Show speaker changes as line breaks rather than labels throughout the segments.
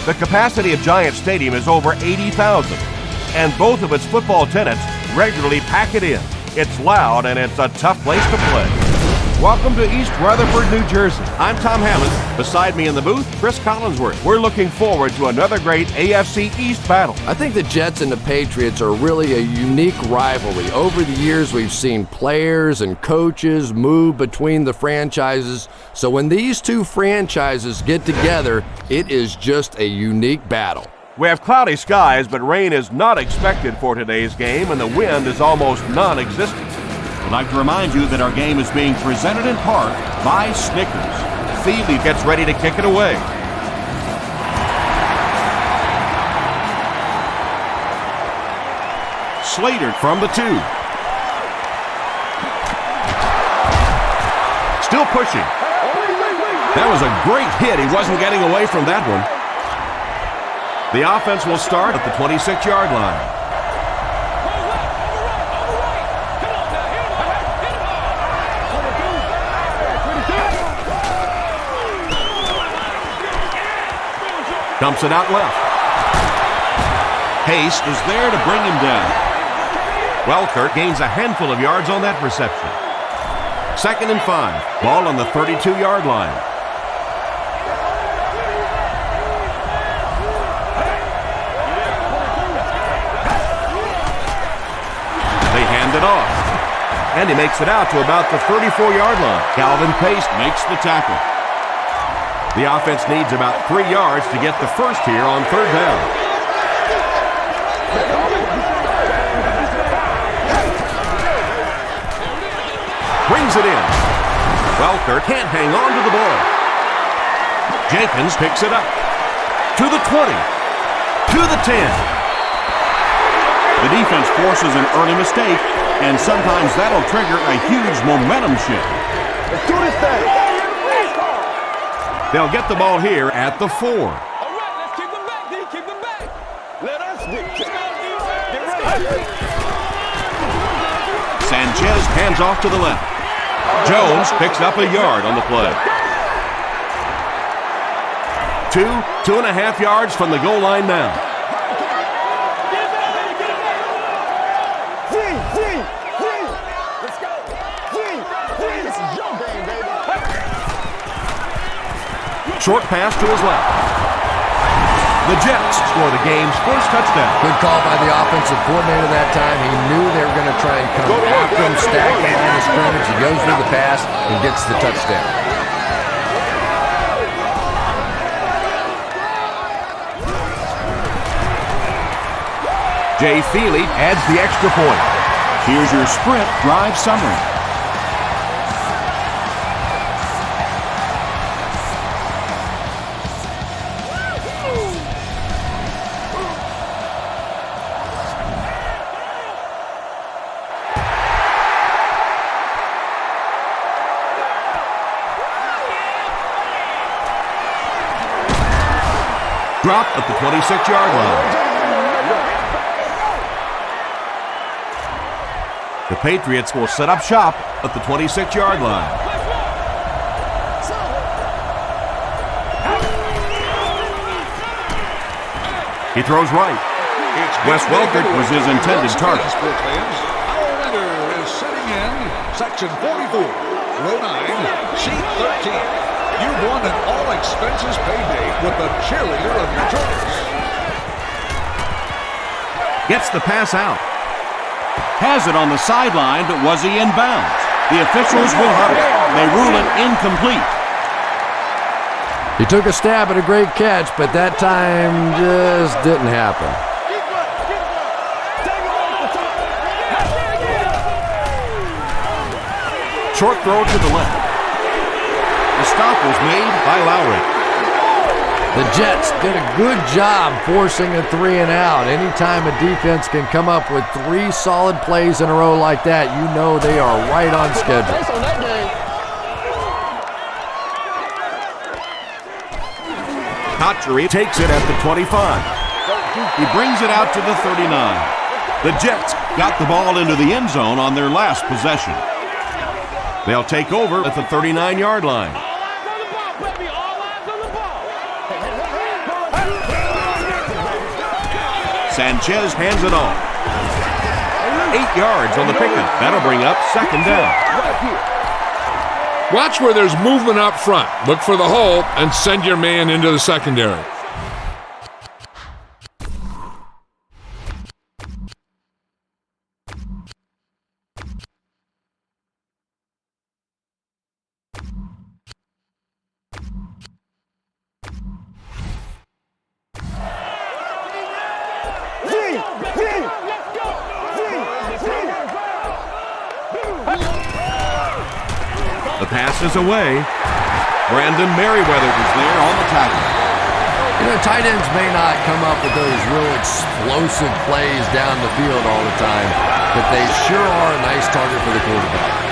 The capacity of Giant Stadium is over 80,000, and both of its football tenants regularly pack it in. It's loud and it's a tough place to play. Welcome to East Rutherford, New Jersey. I'm Tom Hammond. Beside me in the booth, Chris Collinsworth. We're looking forward to another great AFC East battle.
I think the Jets and the Patriots are really a unique rivalry. Over the years, we've seen players and coaches move between the franchises. So when these two franchises get together, it is just a unique battle.
We have cloudy skies, but rain is not expected for today's game, and the wind is almost non-existent.
I'd like to remind you that our game is being presented in part by Snickers.
Feely gets ready to kick it away.
Slater from the 2.
Still pushing.
That was a great hit. He wasn't getting away from that one.
The offense will start at the 26-yard line. Dumps it out left.
Pace is there to bring him down.
Welker gains a handful of yards on that reception. 2nd and 5. Ball on the 32-yard line. They hand it off. And he makes it out to about the 34-yard line.
Calvin Pace makes the tackle.
The offense needs about 3 yards to get the first here on 3rd down. Brings it in. Welker can't hang on to the ball. Jenkins picks it up. To the 20. To the 10.
The defense forces an early mistake, and sometimes that'll trigger a huge momentum shift.
Let's do this thing.
They'll get the ball here at the 4.
All right, let's keep them back, D. Keep them back. Let us get ready.
Sanchez hands off to the left. Jones picks up a yard on the play. 2.5 yards from the goal line now.
Let's go. This is your game, baby.
Short pass to his left. The Jets score the game's first touchdown.
Good call by the offensive coordinator that time. He knew they were going to try and come after him, stack the line of scrimmage. He goes through the pass and gets the touchdown.
Jay Feely adds the extra point.
Here's your sprint drive summary.
Dropped at the 26-yard line. The Patriots will set up shop at the 26-yard line. He throws right. Wes Welker was his intended target.
Our winner is sitting in section 44, row 9, sheet 13. You've won an all-expenses paid day with the cheerleader of your choice.
Gets the pass out.
Has it on the sideline, but was he in bounds? The officials will huddle. They rule it incomplete.
He took a stab at a great catch, but that time just didn't happen.
Short throw to the left. The stop was made by Lowry.
The Jets did a good job forcing a 3-and-out. Anytime a defense can come up with 3 solid plays in a row like that, you know they are right on schedule.
Cotchery takes it at the 25.
He brings it out to the 39.
The Jets got the ball into the end zone on their last possession. They'll take over at the 39-yard line. Sanchez hands it off. 8 yards on the pickup. That'll bring up second down.
Watch where there's movement up front. Look for the hole and send your man into the secondary.
The pass is away. Brandon Merriweather was there on the tackle.
You know, tight ends may not come up with those real explosive plays down the field all the time, but they sure are a nice target for the quarterback.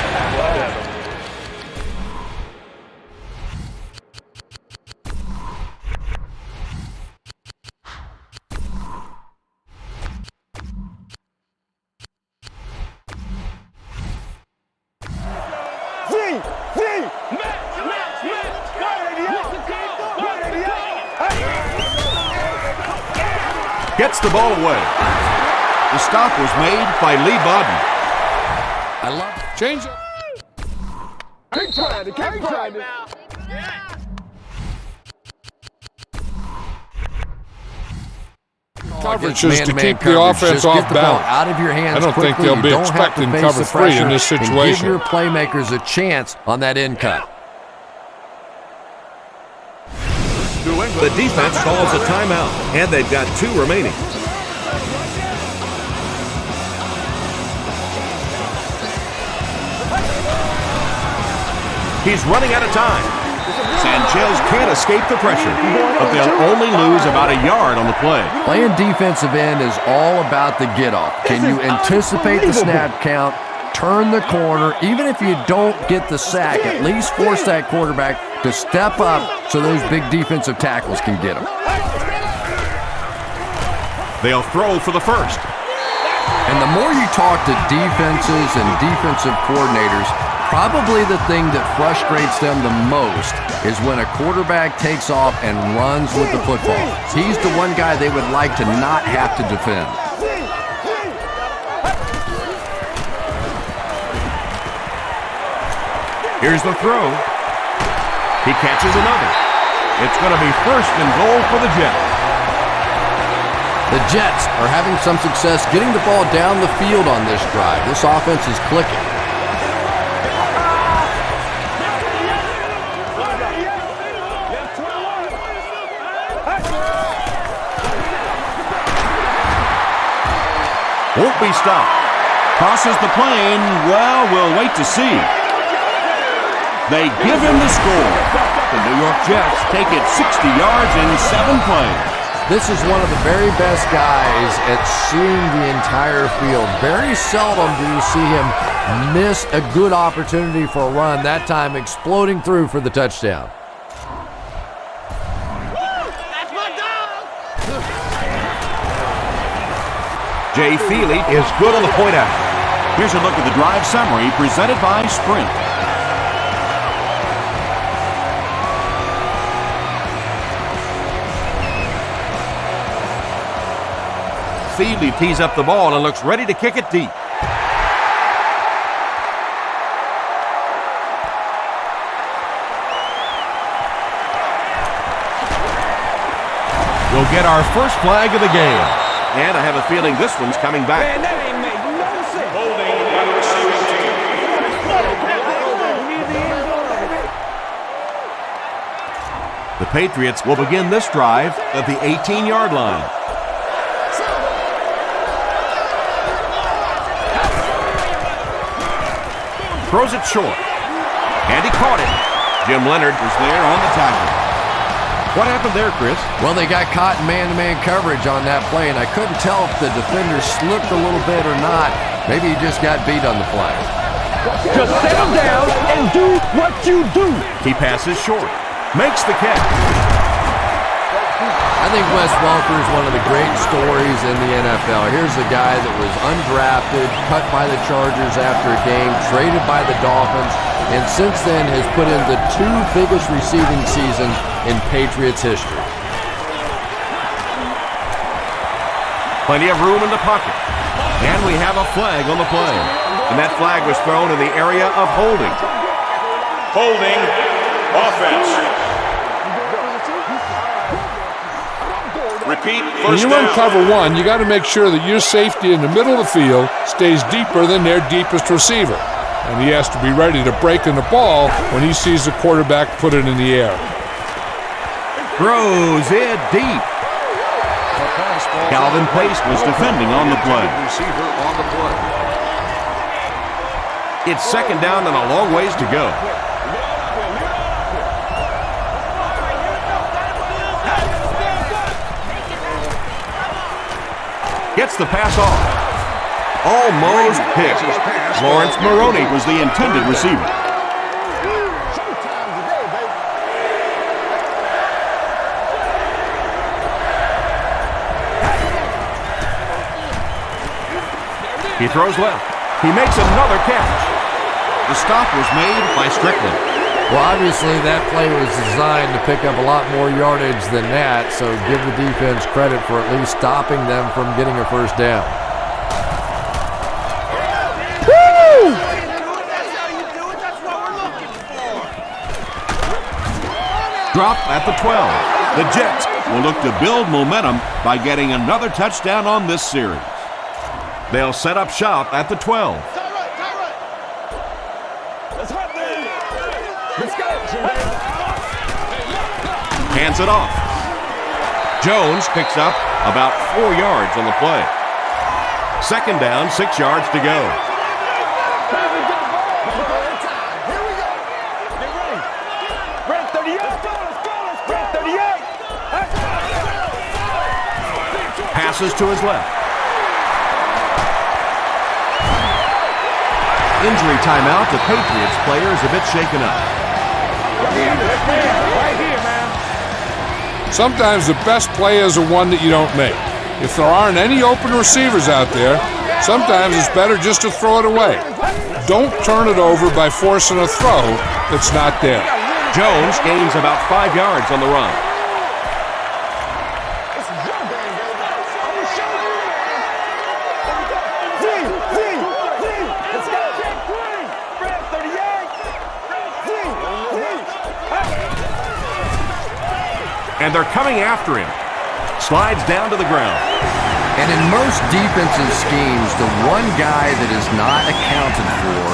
Gets the ball away. The stop was made by Lee Bodden.
I love it.
Change it. Coverage is to keep the offense off balance.
Out of your hands
I don't think they'll be expecting cover 3 in this situation.
Give your playmakers a chance on that end cut.
The defense calls a timeout, and they've got 2 remaining. He's running out of time. Sanchez can't escape the pressure, but they'll only lose about a yard on the play.
Playing defensive end is all about the get-off. Can you anticipate the snap count, turn the corner, even if you don't get the sack, at least force that quarterback to step up so those big defensive tackles can get him.
They'll throw for the first.
And the more you talk to defenses and defensive coordinators, probably the thing that frustrates them the most is when a quarterback takes off and runs with the football. He's the one guy they would like to not have to defend.
Here's the throw. He catches another. It's going to be first and goal for the Jets.
The Jets are having some success getting the ball down the field on this drive. This offense is clicking.
Won't be stopped.
Crosses the plane. Well, we'll wait to see. They give him the score. The New York Jets take it 60 yards in 7 plays.
This is one of the very best guys at seeing the entire field. Very seldom do you see him miss a good opportunity for a run, that time exploding through for the touchdown.
That's my dog!
Jay Feely is good on the point out.
Here's a look at the drive summary presented by Sprint.
Feely tees up the ball and looks ready to kick it deep. We'll get our first flag of the game. And I have a feeling this one's coming back.
Man, that ain't make no sense.
The Patriots will begin this drive at the 18-yard line. Throws it short. And he caught it. Jim Leonard was there on the tackle. What happened there, Chris?
Well, they got caught in man-to-man coverage on that play, and I couldn't tell if the defender slipped a little bit or not. Maybe he just got beat on the play.
Just settle down and do what you do.
He passes short. Makes the catch.
I think Wes Welker is one of the great stories in the NFL. Here's a guy that was undrafted, cut by the Chargers after a game, traded by the Dolphins, and since then has put in the 2 biggest receiving seasons in Patriots history.
Plenty of room in the pocket. And we have a flag on the play. And that flag was thrown in the area of holding.
Holding offense. Repeat,
When
first
you
down.
run cover one, you got to make sure that your safety in the middle of the field stays deeper than their deepest receiver. And he has to be ready to break in the ball when he sees the quarterback put it in the air.
Throws it deep. Calvin Pace was defending on the play.
Receiver on the play.
It's second down and a long ways to go. Gets the pass off. Almost hit. Lawrence Maroney was the intended receiver. He throws left. He makes another catch. The stop was made by Strickland.
Well, obviously that play was designed to pick up a lot more yardage than that, so give the defense credit for at least stopping them from getting a first down. Woo!
Drop at the 12. The Jets will look to build momentum by getting another touchdown on this series. They'll set up shop at the 12. Hands it off. Jones picks up about 4 yards on the play. Second down, 6 yards to go. Passes to his left. Injury timeout. The Patriots player is a bit shaken up.
Sometimes the best play is the one that you don't make. If there aren't any open receivers out there, sometimes it's better just to throw it away. Don't turn it over by forcing a throw that's not there.
Jones gains about 5 yards on the run. And they're coming after him. Slides down to the ground.
And in most defensive schemes, the one guy that is not accounted for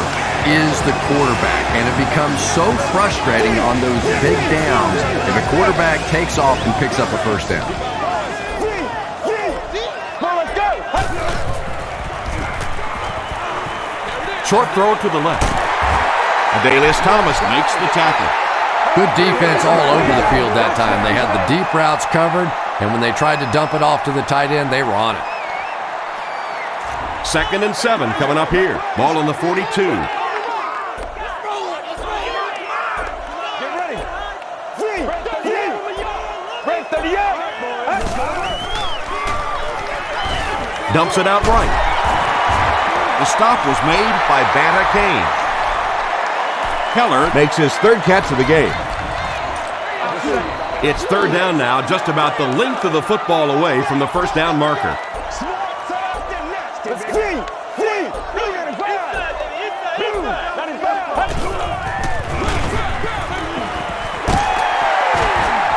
is the quarterback. And it becomes so frustrating on those big downs if a quarterback takes off and picks up a first down.
Short throw to the left. Adalius Thomas makes the tackle.
Good defense all over the field that time. They had the deep routes covered, and when they tried to dump it off to the tight end, they were on it.
Second and 7 coming up here. Ball on the 42. Dumps it out right. The stop was made by Banta Kane. Keller makes his third catch of the game. It's third down now, just about the length of the football away from the first down marker.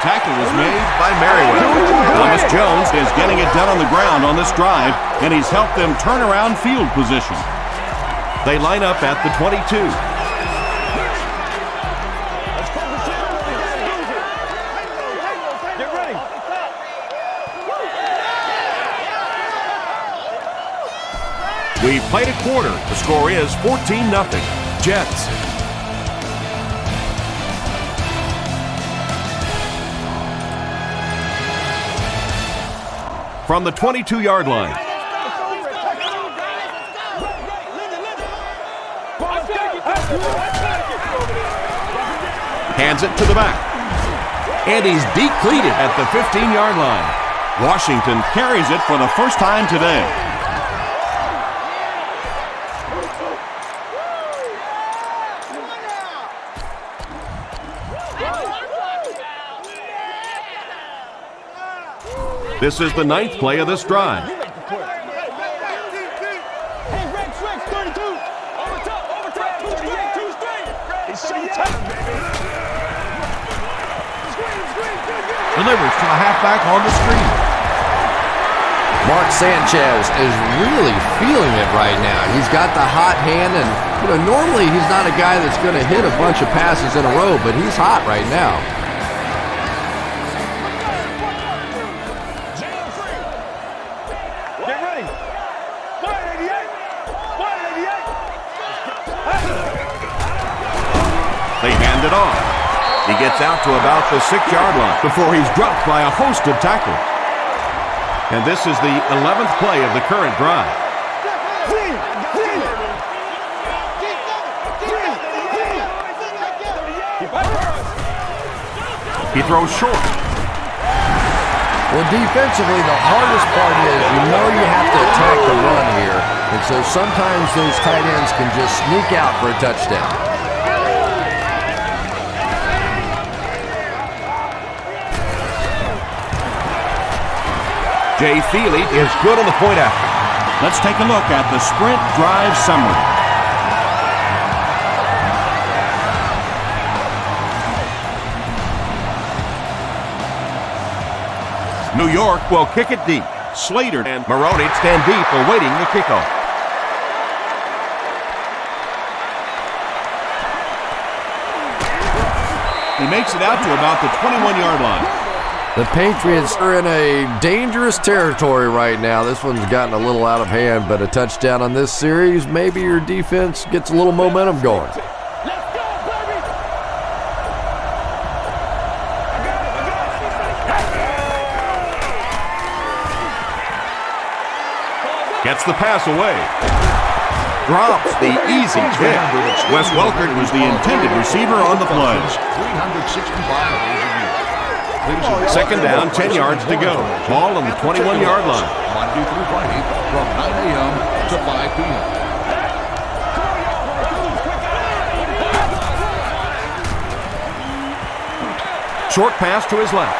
Tackle was made by Merriweather. Thomas Jones is getting it done on the ground on this drive, and he's helped them turn around field position. They line up at the 22. We played a quarter. The score is 14-0. Jets. From the 22-yard line. Hands it to the back. And he's depleted at the 15-yard line. Washington carries it for the first time today. This is the 9th play of this drive. Delivers to a halfback on the screen.
Mark Sanchez is really feeling it right now. He's got the hot hand, and normally he's not a guy that's going to hit a bunch of passes in a row, but he's hot right now.
Get ready. 188.
They hand it off. He gets out to about the 6-yard line before he's dropped by a host of tacklers. And this is the 11th play of the current drive. He throws short.
Well, defensively, the hardest part is you have to attack the run here. And so sometimes those tight ends can just sneak out for a touchdown.
Jay Feely is good on the point after.
Let's take a look at the sprint drive summary.
New York will kick it deep. Slater and Maroney stand deep awaiting the kickoff. He makes it out to about the 21-yard line.
The Patriots are in a dangerous territory right now. This one's gotten a little out of hand, but a touchdown on this series, maybe your defense gets a little momentum going.
Gets the pass away. Drops the easy kick. Wes Welker was the intended receiver on the play.
365
Second down, 10 yards to go. Ball on the 21-yard line.
Monday through Friday from 9 a.m. to 5 p.m.
Short pass to his left.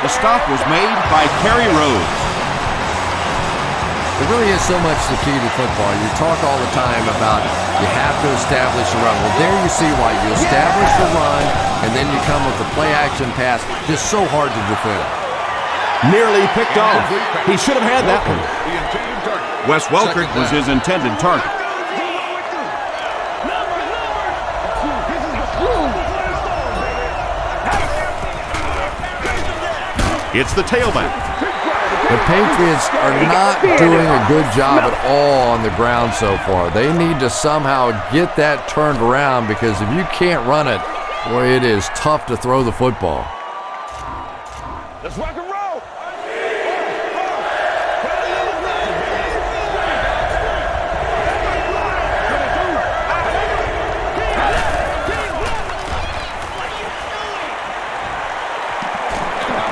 The stop was made by Kerry Rhodes.
There really is so much the key to football. You talk all the time about you have to establish a run. Well, there you see why. You establish the run, and then you come with the play-action pass. Just so hard to defend.
Nearly picked off. He should have had that one. Wes Welker was his intended target. It's the tailback.
The Patriots are not doing a good job at all on the ground so far. They need to somehow get that turned around, because if you can't run it, boy, it is tough to throw the football.
Let's rock and roll.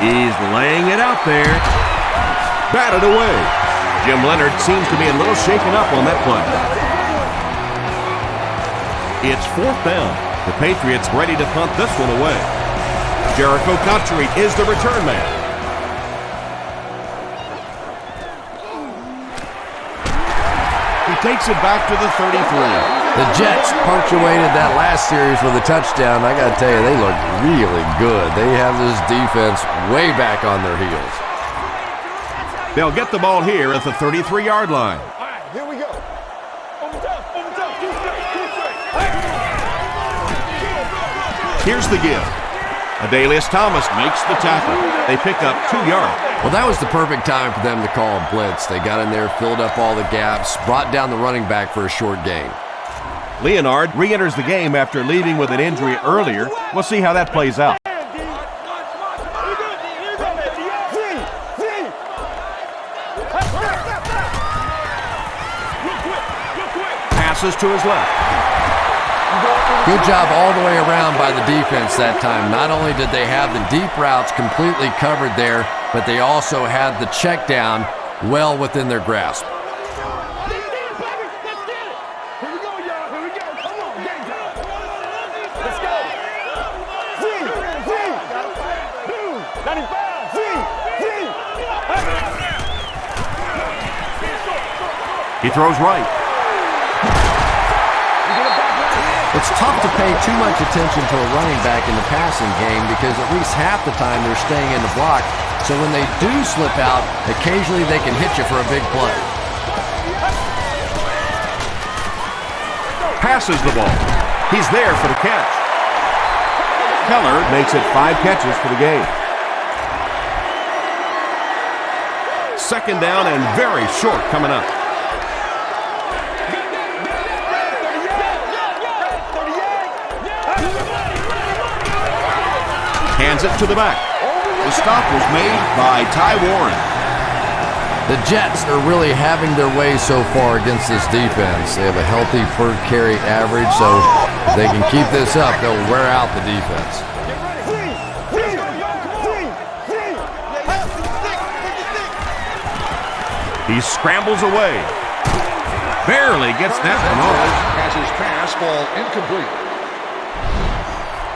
He's laying it out there. Batted away. Jim Leonard seems to be a little shaken up on that play. It's 4th down. The Patriots ready to punt this one away. Jericho Cotchery is the return man. He takes it back to the 33.
The Jets punctuated that last series with a touchdown. I got to tell you, they look really good. They have this defense way back on their heels.
They'll get the ball here at the 33-yard line.
All right, here we go. Over top, two straight.
Here's the give. Adalius Thomas makes the tackle. They pick up 2 yards.
Well, that was the perfect time for them to call a blitz. They got in there, filled up all the gaps, brought down the running back for a short gain.
Leonard re-enters the game after leaving with an injury earlier. We'll see how that plays out. Passes to his left.
Good job all the way around by the defense that time. Not only did they have the deep routes completely covered there, but they also had the check down well within their grasp.
He throws right.
It's tough to pay too much attention to a running back in the passing game because at least half the time they're staying in the block. So when they do slip out, occasionally they can hit you for a big play.
Passes the ball. He's there for the catch. Keller makes it 5 catches for the game. Second down and very short coming up. Hands it to the back.
The stop was made by Ty Warren.
The Jets are really having their way so far against this defense. They have a healthy per carry average, so if they can keep this up, they'll wear out the defense.
He scrambles away. Barely gets that one off.
As his pass ball incomplete.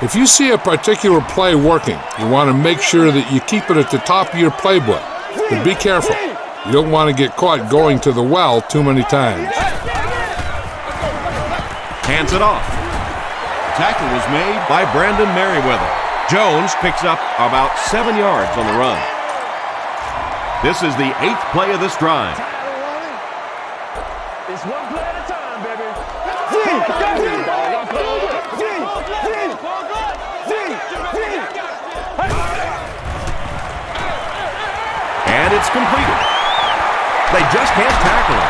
If you see a particular play working, you want to make sure that you keep it at the top of your playbook. But be careful. You don't want to get caught going to the well too many times.
Hands it off. Tackle was made by Brandon Merriweather. Jones picks up about 7 yards on the run. This is the 8th play of this drive.
It's one play at a time, baby.
And it's completed. They just can't tackle him.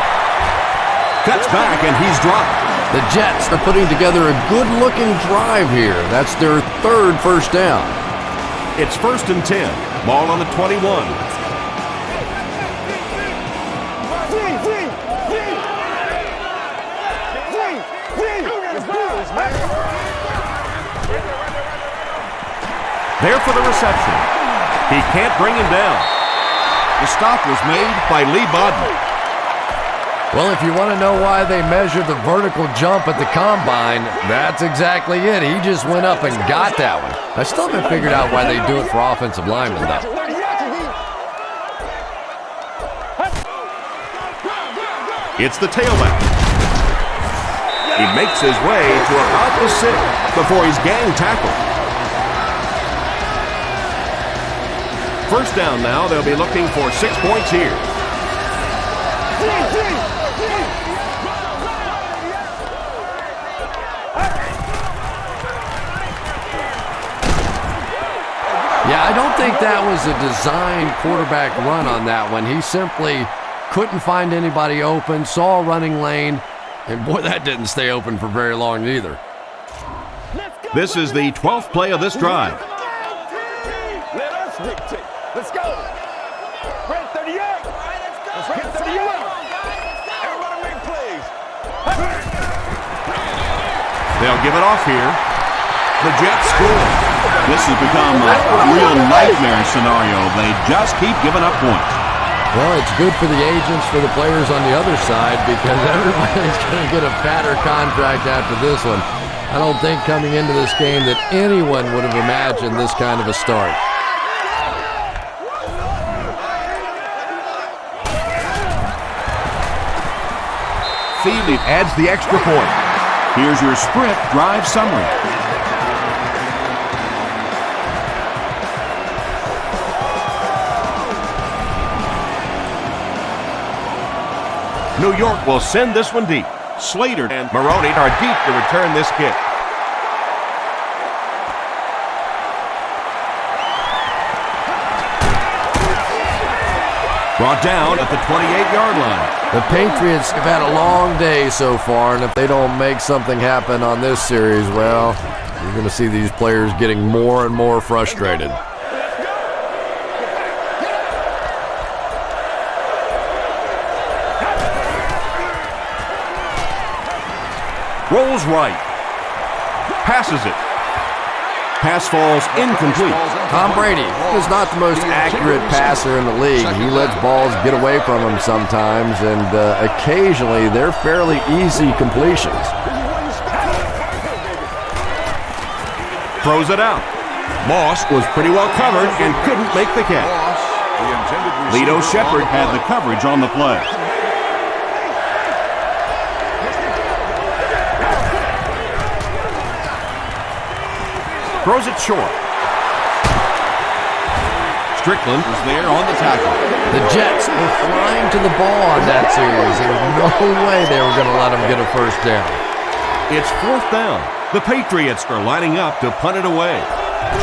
Cuts back and he's dropped.
The Jets are putting together a good-looking drive here. That's their 3rd first down.
It's 1st and 10. Ball on the 21. There for the reception. He can't bring him down. The stop was made by Lee Bodden.
Well, if you want to know why they measure the vertical jump at the combine, that's exactly it. He just went up and got that one. I still haven't figured out why they do it for offensive linemen, though.
It's the tailback. He makes his way to about the 6 before he's gang tackled. First down now. They'll be looking for 6 points here.
Yeah, I don't think that was a designed quarterback run on that one. He simply couldn't find anybody open, saw a running lane, and boy, that didn't stay open for very long either.
This is the 12th play of this drive.
Let us dictate. Let's go. Red 38. Let's get 31. Everybody make plays.
They'll give it off here. The Jets score.
This has become a real nightmare scenario. They just keep giving up points.
Well, it's good for the agents, for the players on the other side, because everybody's going to get a fatter contract after this one. I don't think coming into this game that anyone would have imagined this kind of a start.
Feely adds the extra point.
Here's your sprint drive summary.
New York will send this one deep. Slater and Maroney are deep to return this kick. Brought down at the 28-yard line.
The Patriots have had a long day so far, and if they don't make something happen on this series, well, you're going to see these players getting more and more frustrated.
Rolls right. Passes it. Pass falls incomplete.
Tom Brady is not the most accurate passer in the league. He lets balls get away from him sometimes, and occasionally they're fairly easy completions.
Throws it out. Moss was pretty well covered and couldn't make the catch. Lito Shepherd
Had the coverage on the play.
Throws it short. Strickland is there on the tackle.
The Jets were flying to the ball on that series. There was no way they were going to let them get a first down.
It's 4th down. The Patriots are lining up to punt it away.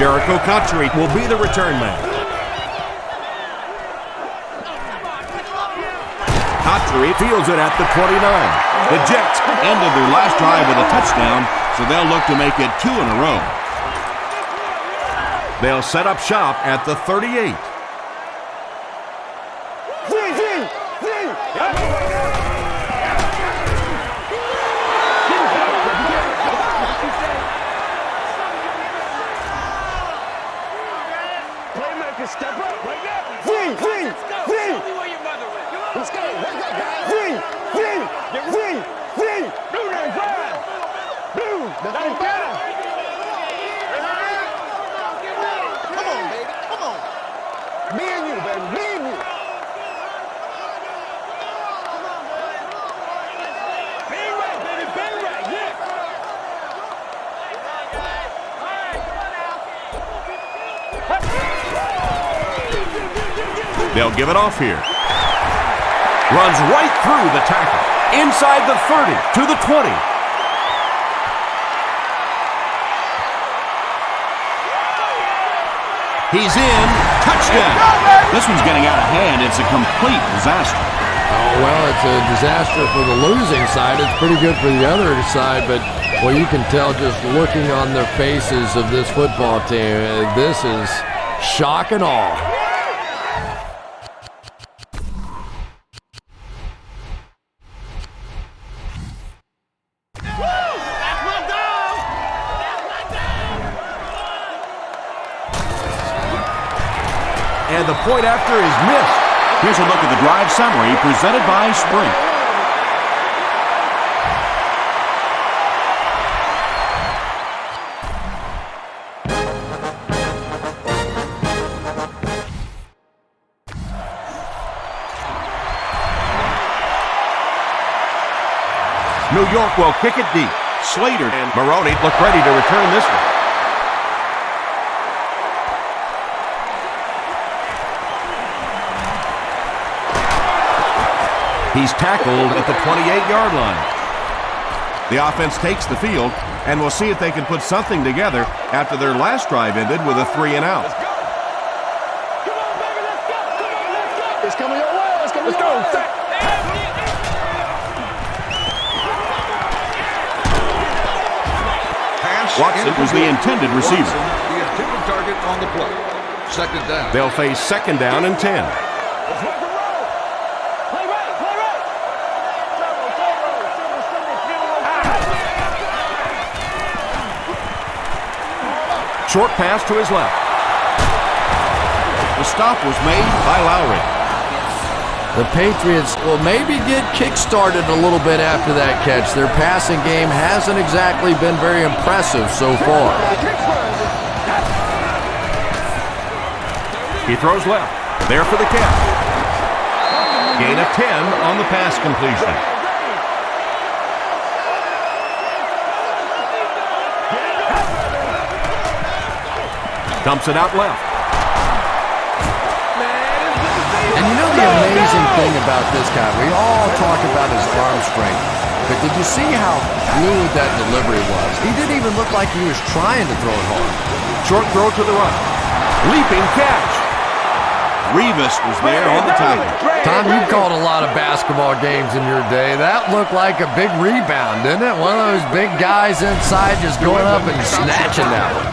Jericho Cotchery will be the return man. Cotchery fields it at the 29. The Jets ended their last drive with a touchdown, so they'll look to make it 2 in a row. They'll set up shop at the 38.
Playmaker, step up. Wake up. Let's go. Tell me where your mother is. Let's go. Wake up, guys. Blue 95. Blue 95. Come on, baby. Come on. Me and you, baby. Me and you. Bang right, baby. Bang right. Yeah.
They'll give it off here. Runs right through the tackle. Inside the 30 to the 20. He's in. Touchdown.
This one's getting out of hand. It's a complete disaster.
Oh, well, it's a disaster for the losing side. It's pretty good for the other side, but, well, you can tell just looking on the faces of this football team, this is shock and awe.
And the point after is missed.
Here's a look at the drive summary presented by Sprint.
New York will kick it deep. Slater and Maroney look ready to return this one. He's tackled at the 28-yard line. The offense takes the field, and we'll see if they can put something together after their last drive ended with a 3 and out.
Let's go. Come on, baby. Let's go. Come on, let's go. It's coming your way. It's coming your way.
Watson was the intended receiver.
Watson, the intended target on the play. 2nd down.
They'll face 2nd down and 10.
Let's rock and roll. Play right. Play right.
Short pass to his left. The stop was made by Lowry.
The Patriots will maybe get kick-started a little bit after that catch. Their passing game hasn't exactly been very impressive so far.
He throws left. There for the catch. Gain of 10 on the pass completion. Dumps it out left.
And you know the amazing thing about this guy, we all talk about his arm strength, but did you see how fluid that delivery was? He didn't even look like he was trying to throw it hard.
Short throw to the right. Leaping catch. Revis was there on the tackle.
Tom, you called a lot of basketball games in your day. That looked like a big rebound, didn't it? One of those big guys inside just going up and snatching that one.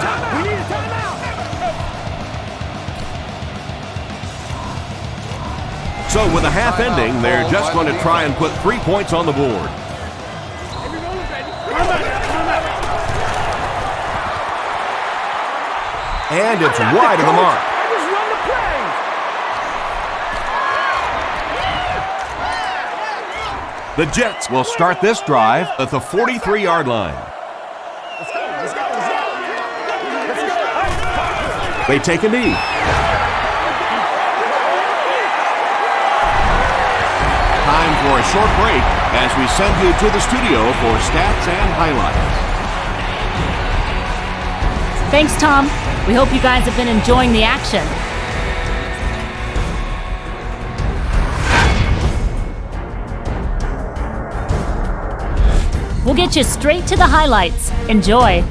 So with a half ending, they're just going to try and put 3 points on the board. And it's wide of the mark. The Jets will start this drive at the 43-yard line. They take a knee. Time for a short break as we send you to the studio for stats and highlights.
Thanks, Tom. We hope you guys have been enjoying the action. We'll get you straight to the highlights. Enjoy.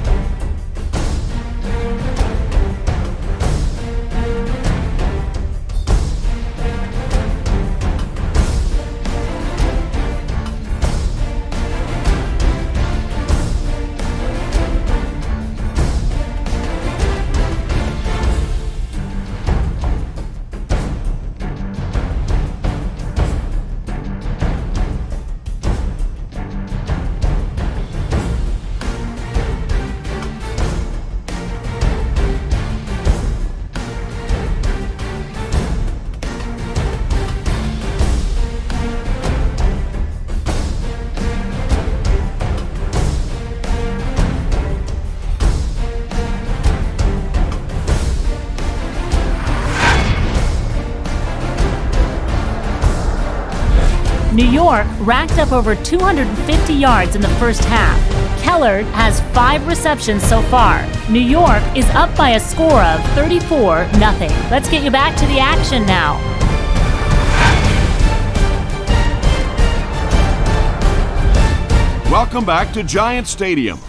New York racked up over 250 yards in the first half. Kellard has 5 receptions so far. New York is up by a score of 34-0. Let's get you back to the action now.
Welcome back to Giant Stadium.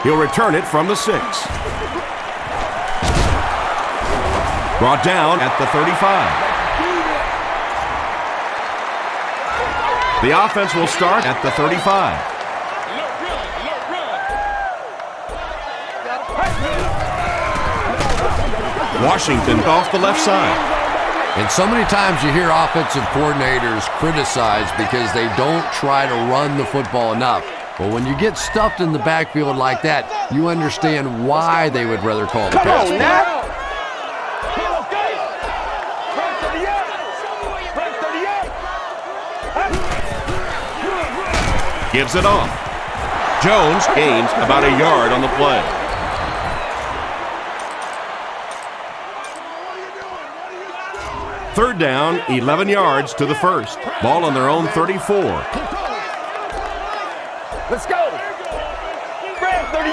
He'll return it from the 6. Brought down at the 35. The offense will start at the 35. Washington off the left side.
And so many times you hear offensive coordinators criticized because they don't try to run the football enough. But when you get stuffed in the backfield like that, you understand why they would rather call the pass play.
Gives it off. Jones gains about a yard on the play. Third down, 11 yards to the first. Ball on their own 34.
Let's go. Brad, 38.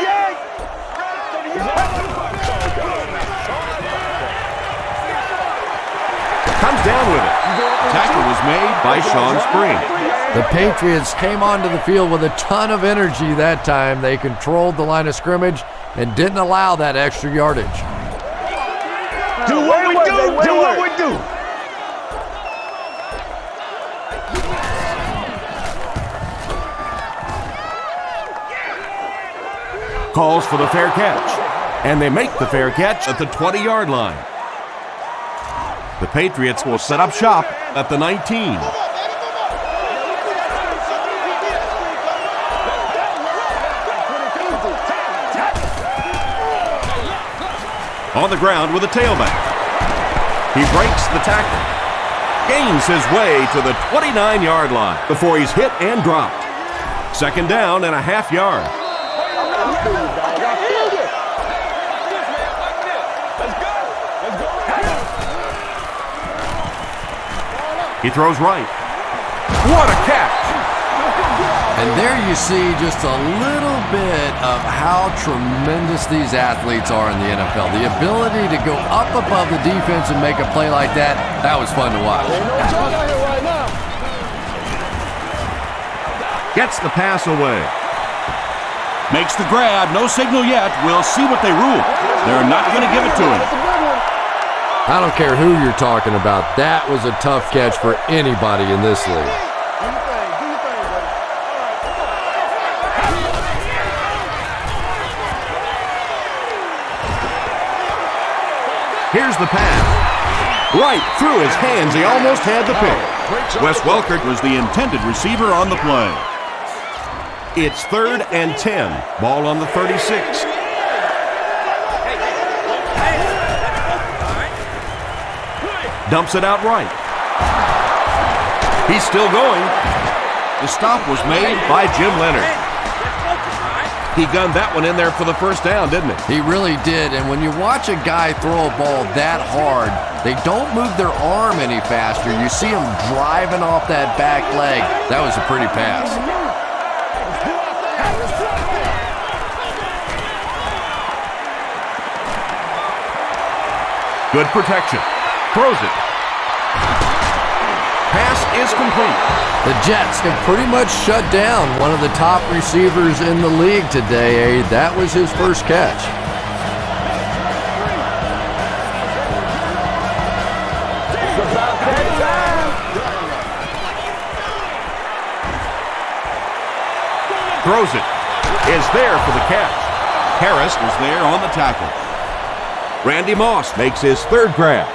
Comes down with it. Tackle was made by Sean Spring.
The Patriots came onto the field with a ton of energy that time. They controlled the line of scrimmage and didn't allow that extra yardage.
Do what we do. Do what we do.
Calls for the fair catch. And they make the fair catch at the 20-yard line. The Patriots will set up shop at the 19. On the ground with a tailback. He breaks the tackle. Gains his way to the 29-yard line before he's hit and dropped. Second down and a half yard. He throws right. What a catch!
And there you see just a little bit of how tremendous these athletes are in the NFL. The ability to go up above the defense and make a play like that, that was fun to watch.
Gets the pass away. Makes the grab. No signal yet. We'll see what they rule. They're not going to give it to him.
I don't care who you're talking about. That was a tough catch for anybody in this league.
Here's the pass. Right through his hands. He almost had the pick. Wes Welker was the intended receiver on the play. It's 3rd and 10. Ball on the 36. Dumps it out right. He's still going. The stop was made by Jim Leonard.
He gunned that one in there for the first down, didn't he?
He really did, and when you watch a guy throw a ball that hard, they don't move their arm any faster. You see him driving off that back leg. That was a pretty pass.
Good protection. Throws it. Pass is complete.
The Jets have pretty much shut down one of the top receivers in the league today. That was his first catch.
Throws it. Is there for the catch. Harris is there on the tackle. Randy Moss makes his third grab.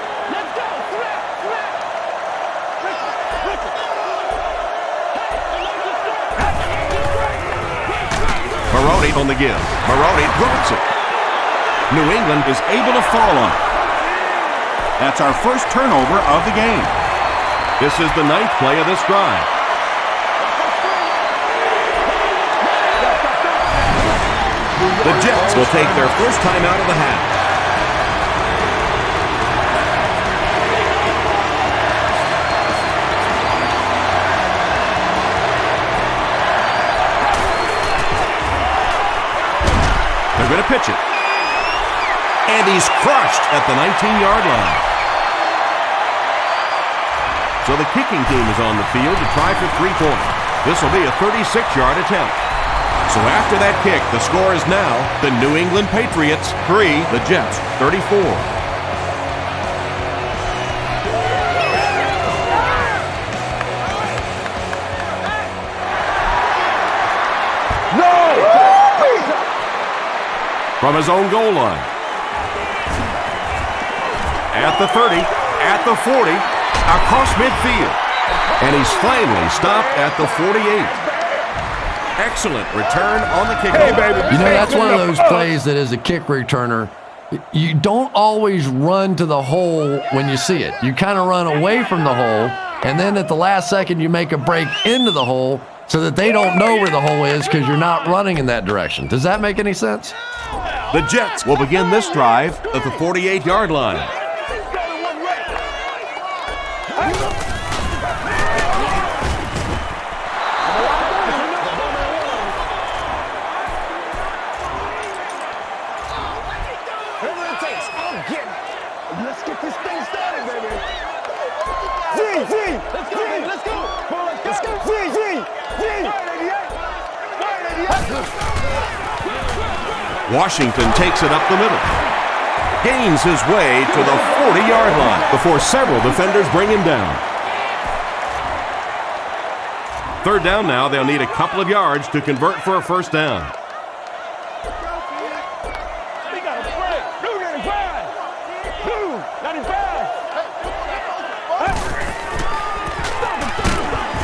Maroney on the give. Maroney drops it. New England is able to fall on it.
That's our first turnover of the game.
This is the 9th play of this drive. The Jets will take their first time out of the half. They're going to pitch it. And he's crushed at the 19-yard line. So the kicking team is on the field to try for 3 points. This will be a 36-yard attempt. So after that kick, the score is now the New England Patriots 3, the Jets 34. From his own goal line. At the 30, at the 40, across midfield. And he's finally stopped at the 48. Excellent return on the kickoff.
Hey, baby.
You know, that's one of those plays that as a kick returner, you don't always run to the hole when you see it. You kind of run away from the hole, and then at the last second you make a break into the hole so that they don't know where the hole is because you're not running in that direction. Does that make any sense?
The Jets will begin this drive at the 48-yard line.
Let's get this thing started, baby. Let's go, baby. Let's go. Let's go.
Washington takes it up the middle. Gains his way to the 40-yard line before several defenders bring him down. Third down now. They'll need a couple of yards to convert for a first down.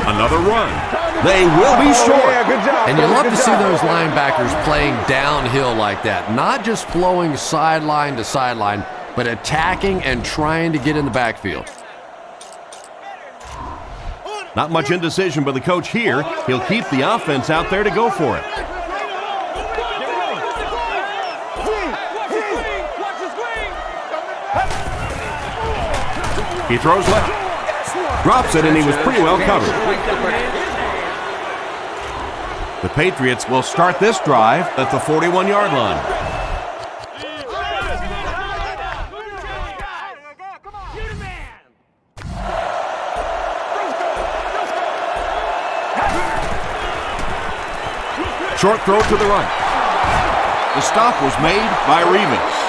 Another run. They will be short.
Good job.
And you love to see those linebackers playing downhill like that, not just flowing sideline to sideline, but attacking and trying to get in the backfield.
Not much indecision by the coach here. He'll keep the offense out there to go for it. He throws left. Drops it, and he was pretty well covered. The Patriots will start this drive at the 41-yard line. Short throw to the right. The stop was made by Revis.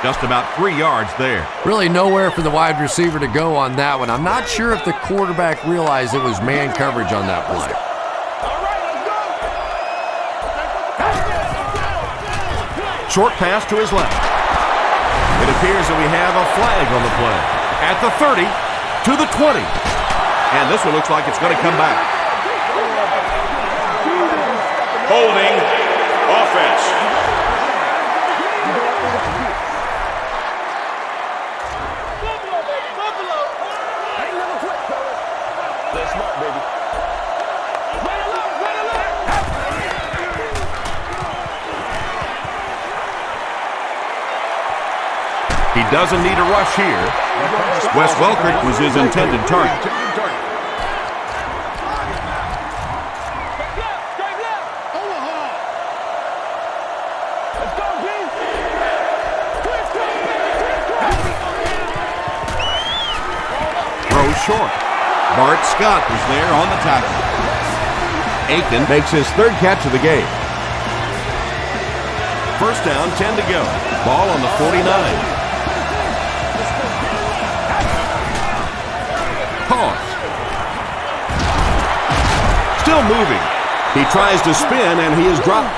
Just about 3 yards there.
Really nowhere for the wide receiver to go on that one. I'm not sure if the quarterback realized it was man coverage on that play.
Short pass to his left. It appears that we have a flag on the play. At the 30, to the 20. And this one looks like it's going to come back.
Holding offense. He doesn't need a rush here. Wes Welker was his intended target. Throw short. Bart Scott was there on the tackle.
Aiken makes his third catch of the game.
First down, 10 to go. Ball on the 49. Pause. Still moving. He tries to spin, and he is dropped.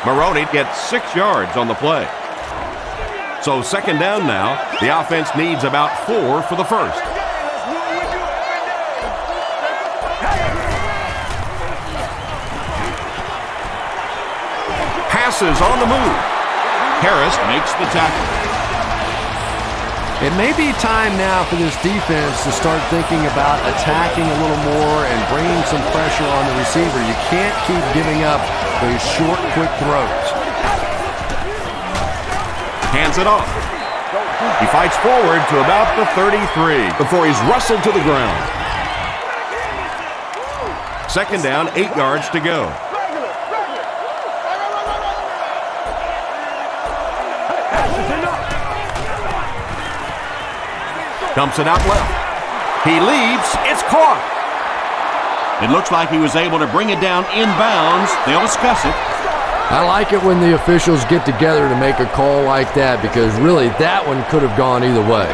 Maroney gets 6 yards on the play.
So second down now. The offense needs about 4 for the first. Passes on the move. Harris makes the tackle.
It may be time now for this defense to start thinking about attacking a little more and bringing some pressure on the receiver. You can't keep giving up those short, quick throws.
Hands it off. He fights forward to about the 33 before he's wrestled to the ground. Second down, 8 yards to go. Dumps it out left. He leaps. It's caught. It looks like he was able to bring it down inbounds. They'll discuss it.
I like it when the officials get together to make a call like that because really that one could have gone either way.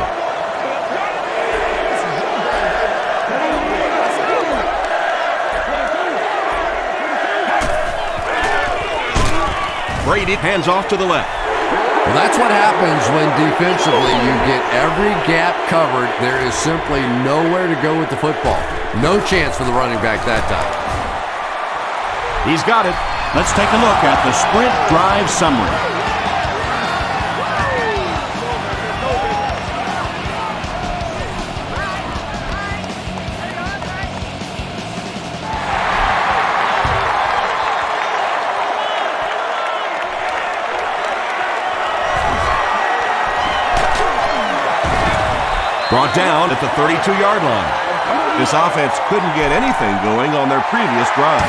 Brady hands off to the left.
Well, that's what happens when defensively you get every gap covered. There is simply nowhere to go with the football. No chance for the running back that time.
He's got it. Let's take a look at the sprint drive summary. Brought down at the 32-yard line. This offense couldn't get anything going on their previous drive.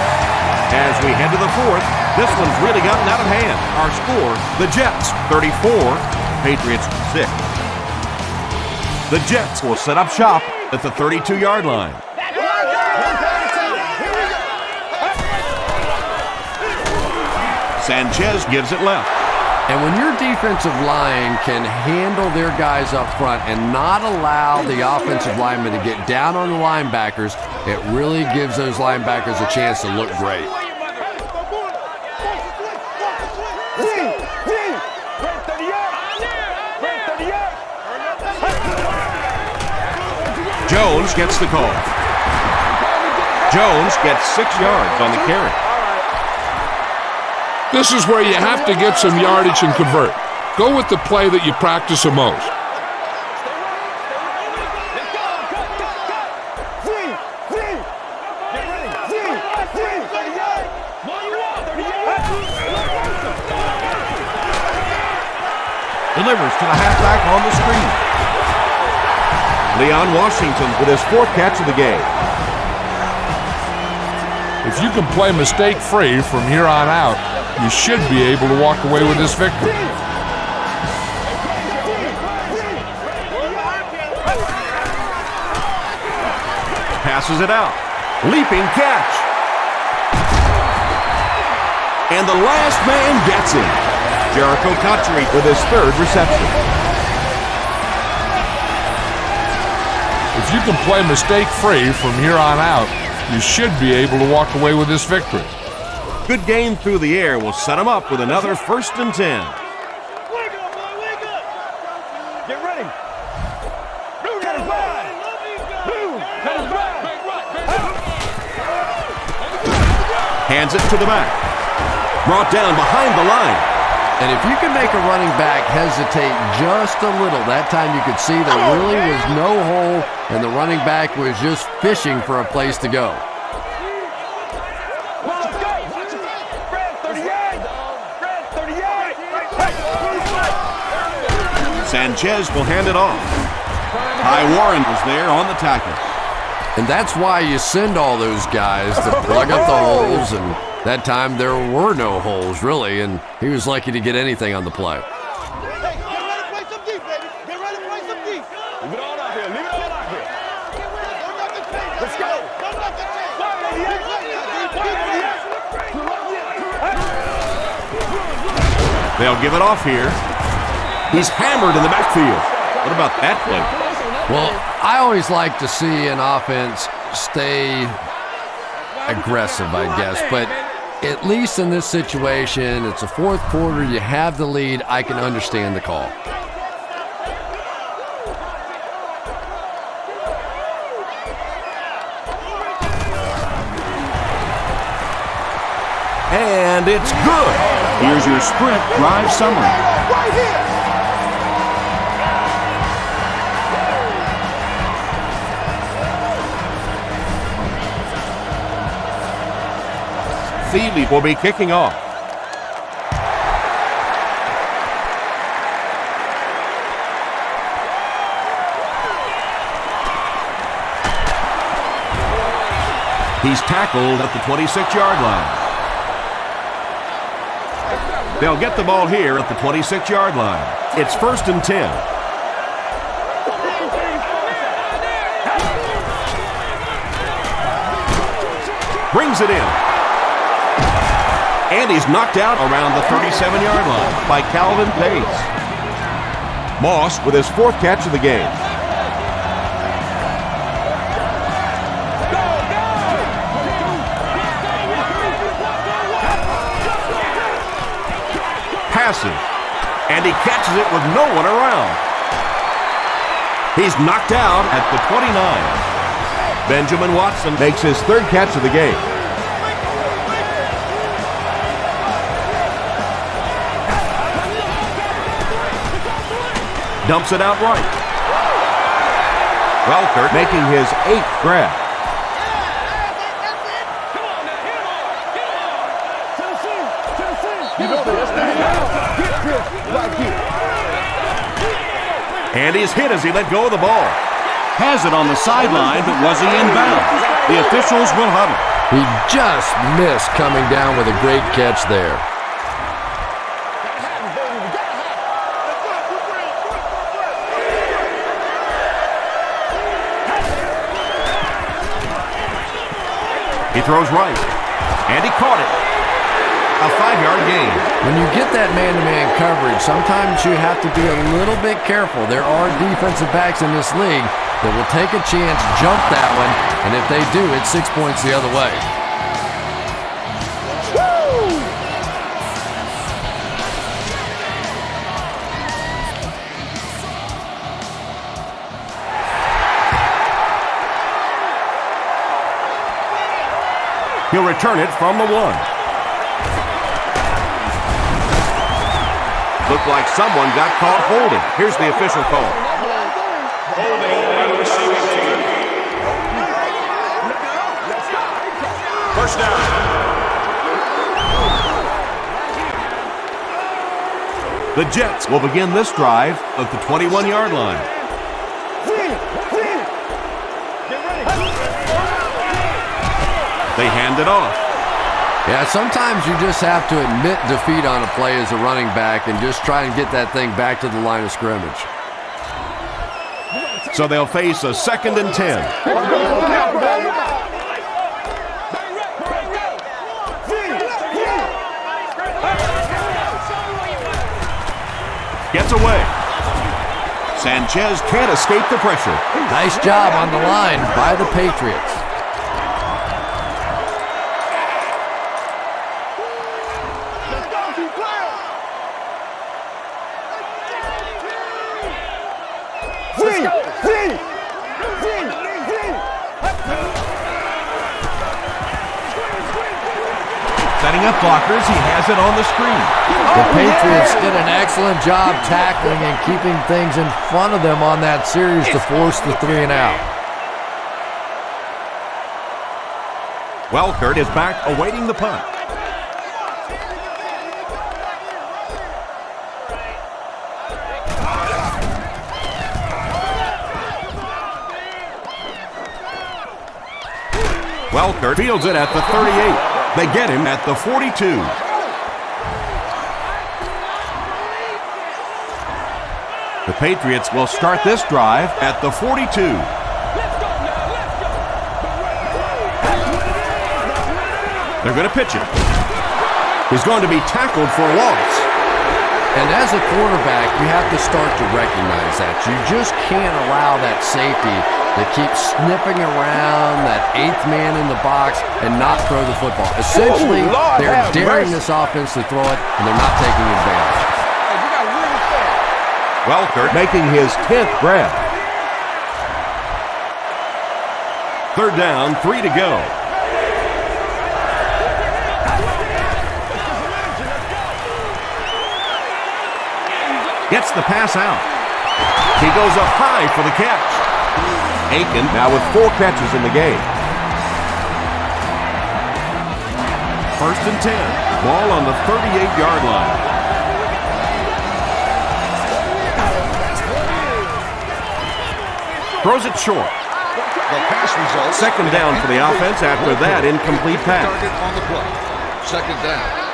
As we head to the fourth, this one's really gotten out of hand. Our score, the Jets 34, Patriots 6. The Jets will set up shop at the 32-yard line. Sanchez gives it left.
And when your defensive line can handle their guys up front and not allow the offensive linemen to get down on the linebackers, it really gives those linebackers a chance to look great.
Jones gets the call. Jones gets 6 yards on the carry.
This is where you have to get some yardage and convert. Go with the play that you practice the most.
Delivers to the halfback on the screen. Leon Washington with his 4th catch of the game.
If you can play mistake-free from here on out, you should be able to walk away with this victory.
Passes it out. Leaping catch. And the last man gets him.
Jericho Cotchery with his 3rd reception.
If you can play mistake-free from here on out, you should be able to walk away with this victory.
Good game through the air will set him up with another 1st and 10.
Wake up, boy, wake up. Get ready. Cut his back. Cut his back.
Hands it to the back. Brought down behind the line.
And if you can make a running back hesitate just a little, that time you could see there really was no hole and the running back was just fishing for a place to go.
Sanchez will hand it off. Ty Warren was there on the tackle.
And that's why you send all those guys to plug up the holes, and that time there were no holes, really, and he was lucky to get anything on the play.
Hey, get ready to play some deep, baby. Get ready to play some deep. Leave it all out here. Leave it all out here. Don't let the change. Let's go. Don't let the change.
They'll give it off here. He's hammered in the backfield. What about that play?
Well, I always like to see an offense stay aggressive, I guess, but at least in this situation, it's a fourth quarter, you have the lead, I can understand the call.
And it's good. Here's your sprint drive summary.
Right here.
Thiele will be kicking off.
He's tackled at the 26-yard line. They'll get the ball here at the 26-yard line. It's 1st and 10. Brings it in. And he's knocked out around the 37-yard line by Calvin Pace. Moss with his 4th catch of the game. Passes, and he catches it with no one around. He's knocked out at the 29. Benjamin Watson makes his 3rd catch of the game. Dumps it out right. Welker making his 8th grab. And he's hit as he let go of the ball. Has it on the sideline, but was he in bounds? The officials will huddle.
He just missed coming down with a great catch there.
He throws right, and he caught it. A 5-yard gain.
When you get that man-to-man coverage, sometimes you have to be a little bit careful. There are defensive backs in this league that will take a chance, jump that one, and if they do, it's 6 points the other way.
He'll return it from the 1. Looked like someone got caught holding. Here's the official call. First down. The Jets will begin this drive at the 21-yard line. They hand it off.
Yeah, sometimes you just have to admit defeat on a play as a running back and just try and get that thing back to the line of scrimmage.
So they'll face a 2nd and 10. Gets away. Sanchez can't escape the pressure.
Nice job on the line by the Patriots.
Setting up blockers, he has it on the screen.
The Patriots did an excellent job tackling and keeping things in front of them on that series to force the 3 and out.
Welker is back awaiting the punt. Welker fields it at the 38. They get him at the 42. The Patriots will start this drive at the 42. They're going to pitch it. He's going to be tackled for a loss.
And as a quarterback, you have to start to recognize that. You just can't allow that safety to keep sniffing around that 8th man in the box and not throw the football. Essentially, they're daring this offense to throw it, and they're not taking advantage.
Welker making his 10th grab.
3rd down, 3 to go. Gets the pass out. He goes up high for the catch.
Aiken now with 4 catches in the game.
1st and 10. Ball on the 38-yard line. Throws it short.
The pass results.
2nd down for the offense after that incomplete pass.
Target on the play. 2nd down.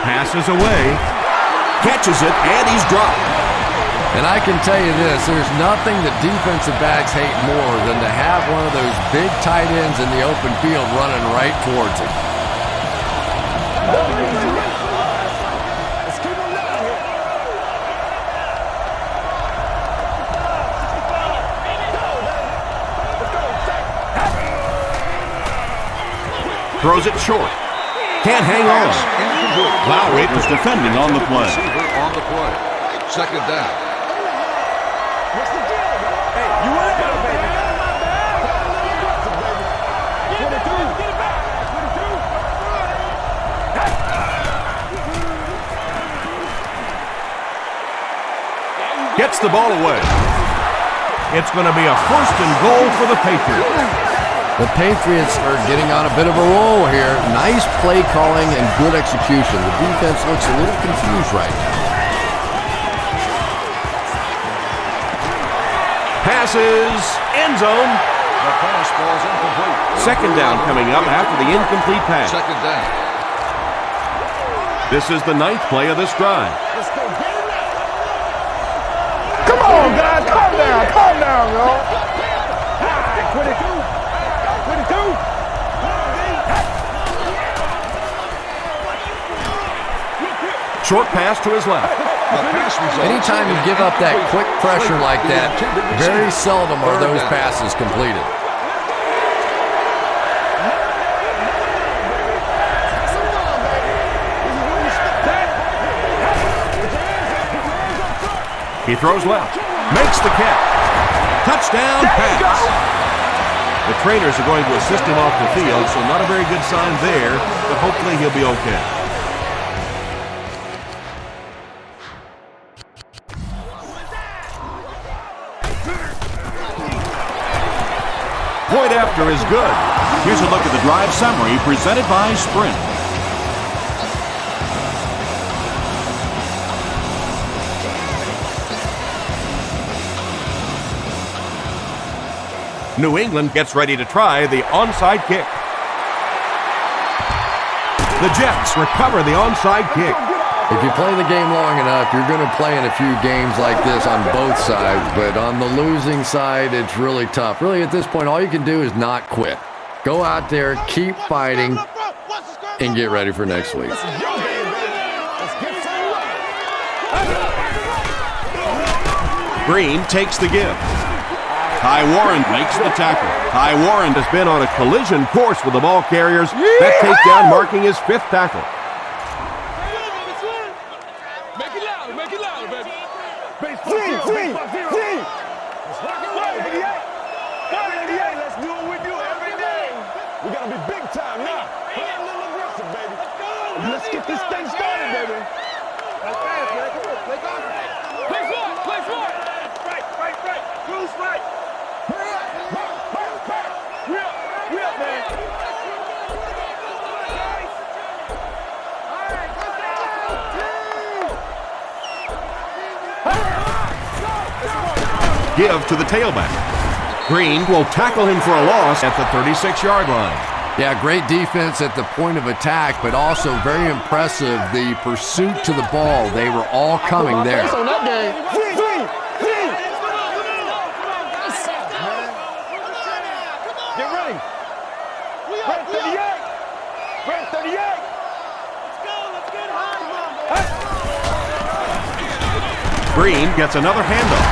Passes away, catches it, and he's dropped.
And I can tell you this, there's nothing that defensive backs hate more than to have one of those big tight ends in the open field running right towards him.
Throws it short. Can't hang on. Lowry was defending on the play.
On the play. 2nd down.
What's the deal, man? Hey, you want it? Baby. Get it back.
Gets the ball away. It's going to be a 1st and goal for the Patriots.
The Patriots are getting on a bit of a roll here. Nice play calling and good execution. The defense looks a little confused right now.
Passes, end zone.
The pass falls incomplete.
2nd down coming up after the incomplete pass.
2nd down.
This is the 9th play of this drive.
Let's go get it now. Come on, guys. Calm down, y'all. Quit it.
Short pass to his left.
Anytime you give up that quick pressure like that, very seldom are those passes completed.
He throws left. Makes the catch. Touchdown pass. The trainers are going to assist him off the field, so not a very good sign there, but hopefully he'll be okay. Point after is good. Here's a look at the drive summary presented by Sprint. New England gets ready to try the onside kick. The Jets recover the onside kick.
If you play the game long enough, you're going to play in a few games like this on both sides, but on the losing side, it's really tough. Really, at this point, all you can do is not quit. Go out there, keep fighting, and get ready for next week.
Green takes the give. Ty Warren makes the tackle. Ty Warren has been on a collision course with the ball carriers. That takedown marking his 5th tackle.
Make it louder, baby. Let's do what we do every day. We gotta be big time now. Play a little aggressive, baby. Let's get this thing started, baby. That's fast, man. Come on, play golf. Play smart. Right. Cruise right. Hurry up. We up, man. All right,
give to the tailback. Green will tackle him for a loss at the 36-yard line.
Yeah, great defense at the point of attack, but also very impressive the pursuit to the ball. They were all coming there.
On that game. Get ready. Red 38. Red 38. Let's go. Let's get high.
Green gets another handoff.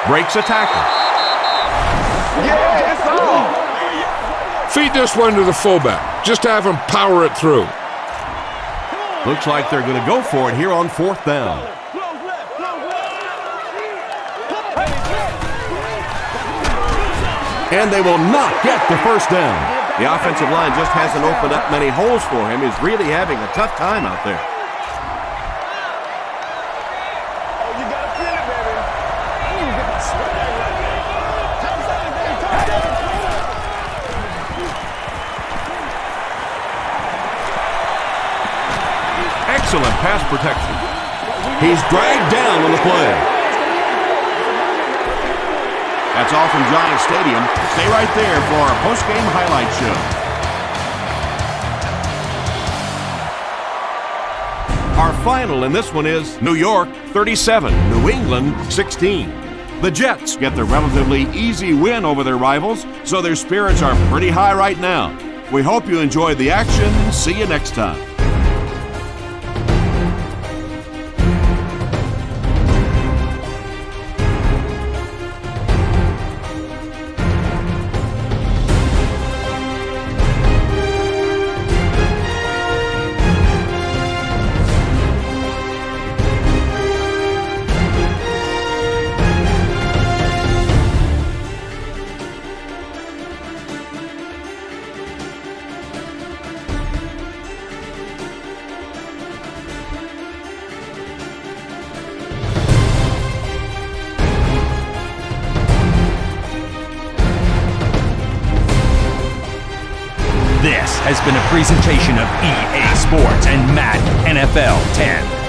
Breaks a tackle.
Yeah, it's on.
Feed this one to the fullback. Just have him power it through.
Looks like they're going to go for it here on 4th down. And they will not get the first down. The offensive line just hasn't opened up many holes for him. He's really having a tough time out there.
Oh, you got to feel it, baby. You get my sweat.
Excellent pass protection. He's dragged down on the play. That's all from Giant Stadium. Stay right there for our post-game highlight show. Our final in this one is New York 37, New England 16. The Jets get the relatively easy win over their rivals, so their spirits are pretty high right now. We hope you enjoyed the action. See you next time.
This has been a presentation of EA Sports and Madden NFL 10.